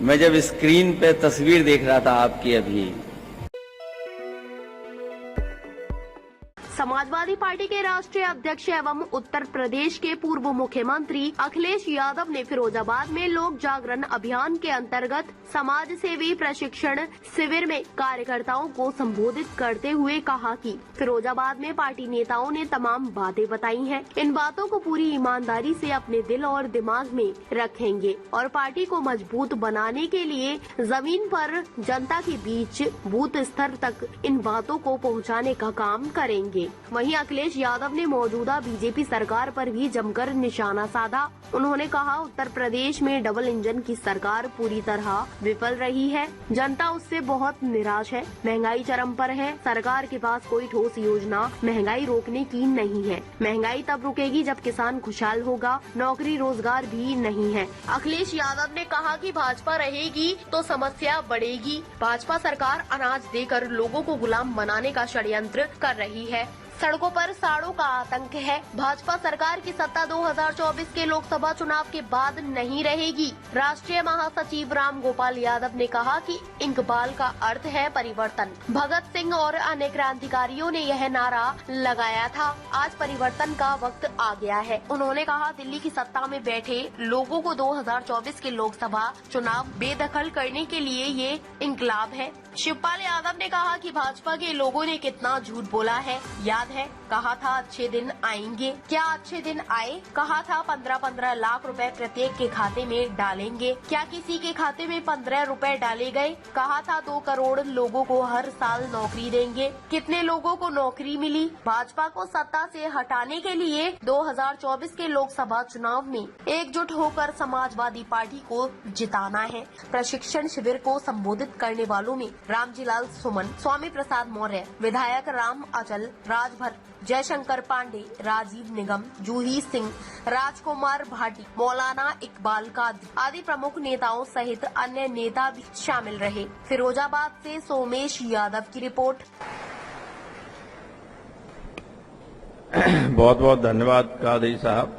मैं जब स्क्रीन पे तस्वीर देख रहा था आपकी अभी, समाजवादी पार्टी के राष्ट्रीय अध्यक्ष एवं उत्तर प्रदेश के पूर्व मुख्यमंत्री अखिलेश यादव ने फिरोजाबाद में लोक जागरण अभियान के अंतर्गत समाज सेवी प्रशिक्षण शिविर में कार्यकर्ताओं को संबोधित करते हुए कहा कि फिरोजाबाद में पार्टी नेताओं ने तमाम बातें बताई हैं। इन बातों को पूरी ईमानदारी से अपने दिल और दिमाग में रखेंगे और पार्टी को मजबूत बनाने के लिए जमीन पर जनता के बीच बूथ स्तर तक इन बातों को पहुंचाने का काम करेंगे। वहीं अखिलेश यादव ने मौजूदा बीजेपी सरकार पर भी जमकर निशाना साधा। उन्होंने कहा, उत्तर प्रदेश में डबल इंजन की सरकार पूरी तरह विफल रही है। जनता उससे बहुत निराश है। महंगाई चरम पर है। सरकार के पास कोई ठोस योजना महंगाई रोकने की नहीं है। महंगाई तब रुकेगी जब किसान खुशहाल होगा। नौकरी रोजगार भी नहीं है। अखिलेश यादव ने कहा कि भाजपा रहेगी तो समस्या बढ़ेगी। भाजपा सरकार अनाज देकर लोगों को गुलाम बनाने का षड्यंत्र कर रही है। सड़कों पर साड़ों का आतंक है। भाजपा सरकार की सत्ता 2024 के लोकसभा चुनाव के बाद नहीं रहेगी। राष्ट्रीय महासचिव राम गोपाल यादव ने कहा कि इंकबाल का अर्थ है परिवर्तन। भगत सिंह और अन्य क्रांतिकारियों ने यह नारा लगाया था। आज परिवर्तन का वक्त आ गया है। उन्होंने कहा, दिल्ली की सत्ता में बैठे लोगों को 2024 के लोकसभा चुनाव बेदखल करने के लिए ये इंकलाब है। शिवपाल यादव ने कहा कि भाजपा के लोगों ने कितना झूठ बोला है। याद है, कहा था अच्छे दिन आएंगे। क्या अच्छे दिन आए? कहा था 15-15 लाख रुपए प्रत्येक के खाते में डालेंगे। क्या किसी के खाते में 15 रुपए डाले गए? कहा था 2 करोड़ लोगों को हर साल नौकरी देंगे। कितने लोगों को नौकरी मिली? भाजपा को सत्ता से हटाने के लिए 2024 के लोकसभा चुनाव में एकजुट होकर समाजवादी पार्टी को जिताना है। प्रशिक्षण शिविर को संबोधित करने वालों में रामजीलाल सुमन, स्वामी प्रसाद मौर्य, विधायक राम अचल, राजभर, जयशंकर पांडे, राजीव निगम, जूही सिंह, राजकुमार भाटी, मौलाना इकबाल कादरी आदि प्रमुख नेताओं सहित अन्य नेता भी शामिल रहे। फिरोजाबाद से सोमेश यादव की रिपोर्ट। बहुत बहुत धन्यवाद कादरी साहब,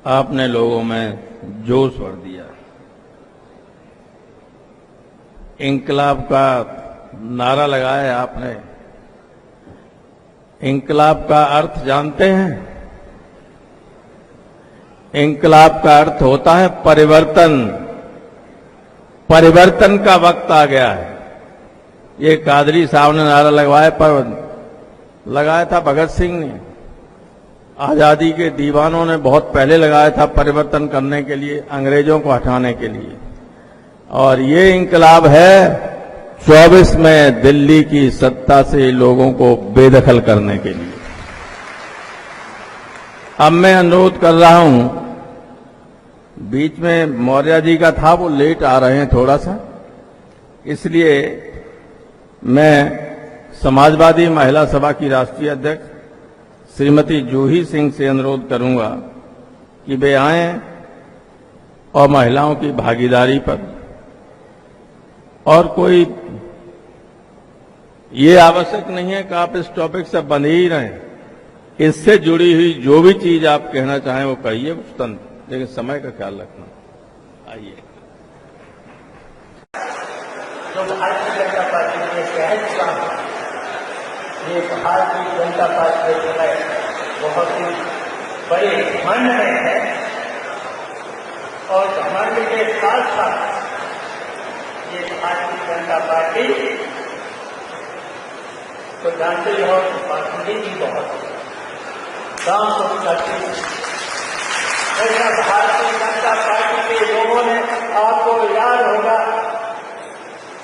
आपने लोगों में जोश भर दिया। इंकलाब का नारा लगाया है आपने। इंकलाब का अर्थ जानते हैं? इंकलाब का अर्थ होता है परिवर्तन। परिवर्तन का वक्त आ गया है। ये कादरी साहब ने नारा लगाया था भगत सिंह ने। आजादी के दीवानों ने बहुत पहले लगाया था परिवर्तन करने के लिए, अंग्रेजों को हटाने के लिए। और ये इंकलाब है 24 में दिल्ली की सत्ता से लोगों को बेदखल करने के लिए। अब मैं अनुरोध कर रहा हूं, बीच में मौर्य जी का था, वो लेट आ रहे हैं थोड़ा सा, इसलिए मैं समाजवादी महिला सभा की राष्ट्रीय अध्यक्ष श्रीमती जूही सिंह से अनुरोध करूंगा कि वे आएं और महिलाओं की भागीदारी पर, और कोई ये आवश्यक नहीं है कि आप इस टॉपिक से बंधे ही रहें। इससे जुड़ी हुई जो भी चीज आप कहना चाहें वो कहिए, लेकिन समय का ख्याल रखना। आइए। जो भारतीय जनता पार्टी के शहर चुनाव, ये भारतीय जनता पार्टी जो है बहुत ही बड़े घमंड में है, और घमंड के साथ साथ ये भारतीय जनता पार्टी तो जानते ही हो, बासुंदी भी बहुत गांव को करती है। ऐसा भारतीय जनता पार्टी के लोगों ने, आपको याद होगा,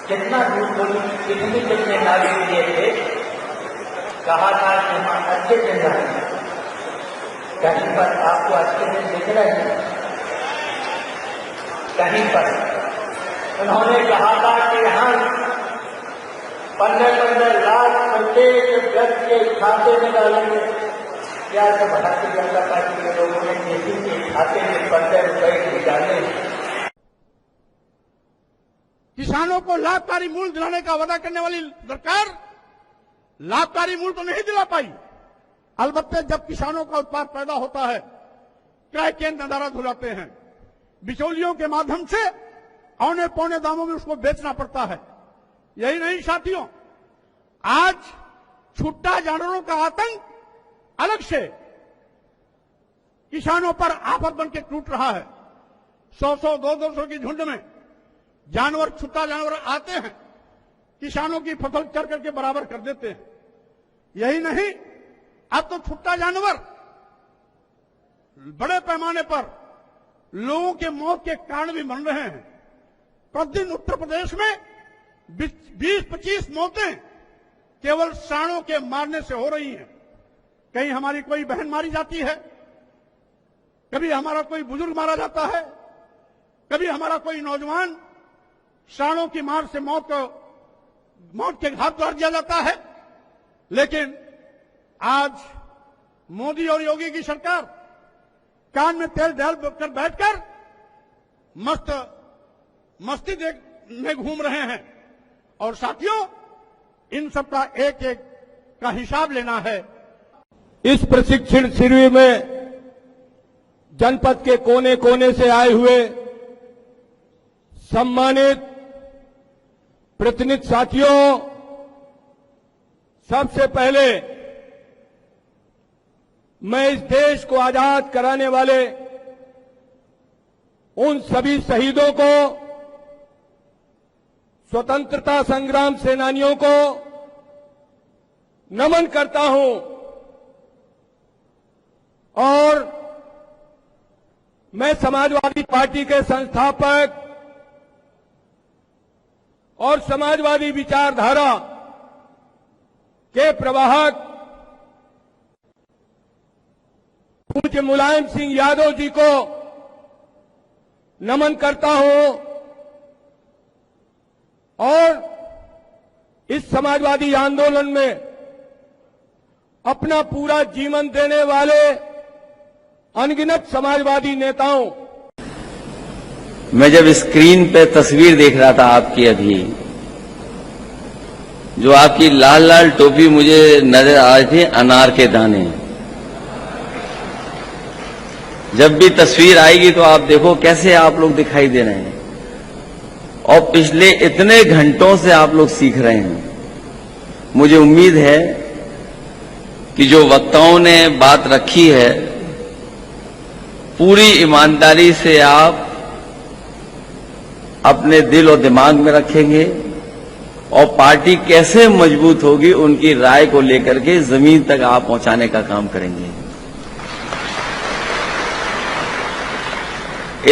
कितना झूठ बोली, कितने नारे दिए थे। कहा था कि हम अच्छे दिन आएंगे। कहीं पर आपको अच्छे दिन दिख रहे हैं? कहीं पर उन्होंने कहा था कि हम 15-15 लाख प्रत्येक व्यक्ति के खाते में डालेंगे। क्या सब भारतीय जनता पार्टी के लोगों ने किसी के खाते में 15 रुपए भी डाले? किसानों को लाभकारी मूल्य दिलाने का वादा करने वाली सरकार लाभकारी मूल्य तो नहीं दिला पाई। अलबत्ते जब किसानों का उत्पाद पैदा होता है, क्रय केंद्र नदारद हो जाते हैं। बिचौलियों के माध्यम से औने पौने दामों में उसको बेचना पड़ता है। यही नहीं साथियों, आज छुट्टा जानवरों का आतंक अलग से किसानों पर आफत बन के टूट रहा है। 100-100, 200-200 की झुंड में जानवर, छुट्टा जानवर आते हैं, किसानों की फसल चर करके बराबर कर देते हैं। यही नहीं, अब तो छुट्टा जानवर बड़े पैमाने पर लोगों के मौत के कारण भी बन रहे हैं। प्रतिदिन उत्तर प्रदेश में 20-25 मौतें केवल सांडों के मारने से हो रही हैं। कहीं हमारी कोई बहन मारी जाती है, कभी हमारा कोई बुजुर्ग मारा जाता है, कभी हमारा कोई नौजवान सांडों की मार से मौत के घाट उतार दिया जाता है। लेकिन आज मोदी और योगी की सरकार कान में तेल डाल कर बैठकर मस्ती में घूम रहे हैं। और साथियों, इन सब का एक एक का हिसाब लेना है। इस प्रशिक्षण शिविर में जनपद के कोने कोने से आए हुए सम्मानित प्रतिनिधि साथियों, सबसे पहले मैं इस देश को आजाद कराने वाले उन सभी शहीदों को, स्वतंत्रता संग्राम सेनानियों को नमन करता हूं और मैं समाजवादी पार्टी के संस्थापक और समाजवादी विचारधारा के प्रवाहक पूज्य मुलायम सिंह यादव जी को नमन करता हूं और इस समाजवादी आंदोलन में अपना पूरा जीवन देने वाले अनगिनत समाजवादी नेताओं। मैं जब स्क्रीन पे तस्वीर देख रहा था आपकी अभी, जो आपकी लाल लाल टोपी मुझे नजर आ रही थी, अनार के दाने। जब भी तस्वीर आएगी तो आप देखो कैसे आप लोग दिखाई दे रहे हैं और पिछले इतने घंटों से आप लोग सीख रहे हैं। मुझे उम्मीद है कि जो वक्ताओं ने बात रखी है पूरी ईमानदारी से आप अपने दिल और दिमाग में रखेंगे और पार्टी कैसे मजबूत होगी उनकी राय को लेकर के जमीन तक आप पहुंचाने का काम करेंगे।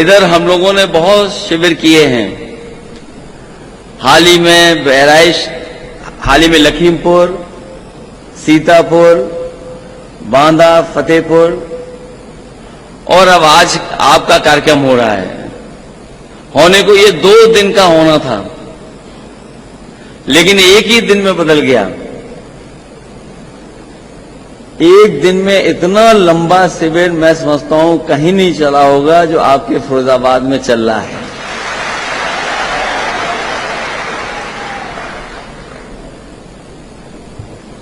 इधर हम लोगों ने बहुत शिविर किए हैं। हाल ही में बहराइच, हाल ही में लखीमपुर, सीतापुर, बांदा, फतेहपुर और अब आज आपका कार्यक्रम हो रहा है। होने को ये 2 दिन का होना था, लेकिन एक ही दिन में बदल गया। एक दिन में इतना लंबा शिविर मैं समझता हूं कहीं नहीं चला होगा जो आपके फिरोजाबाद में चल रहा है।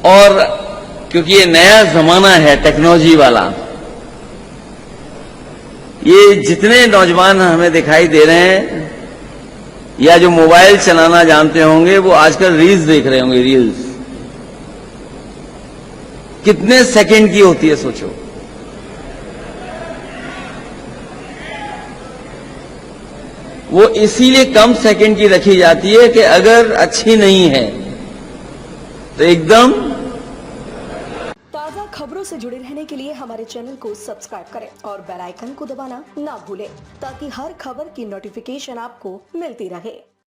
और क्योंकि ये नया जमाना है टेक्नोलॉजी वाला, ये जितने नौजवान हमें दिखाई दे रहे हैं या जो मोबाइल चलाना जानते होंगे वो आजकल रील्स देख रहे होंगे। रील्स कितने सेकंड की होती है सोचो। वो इसीलिए कम सेकंड की रखी जाती है कि अगर अच्छी नहीं है तो एकदम। ताज़ा खबरों से जुड़े रहने के लिए हमारे चैनल को सब्सक्राइब करें और बेल आइकन को दबाना ना भूलें ताकि हर खबर की नोटिफिकेशन आपको मिलती रहे।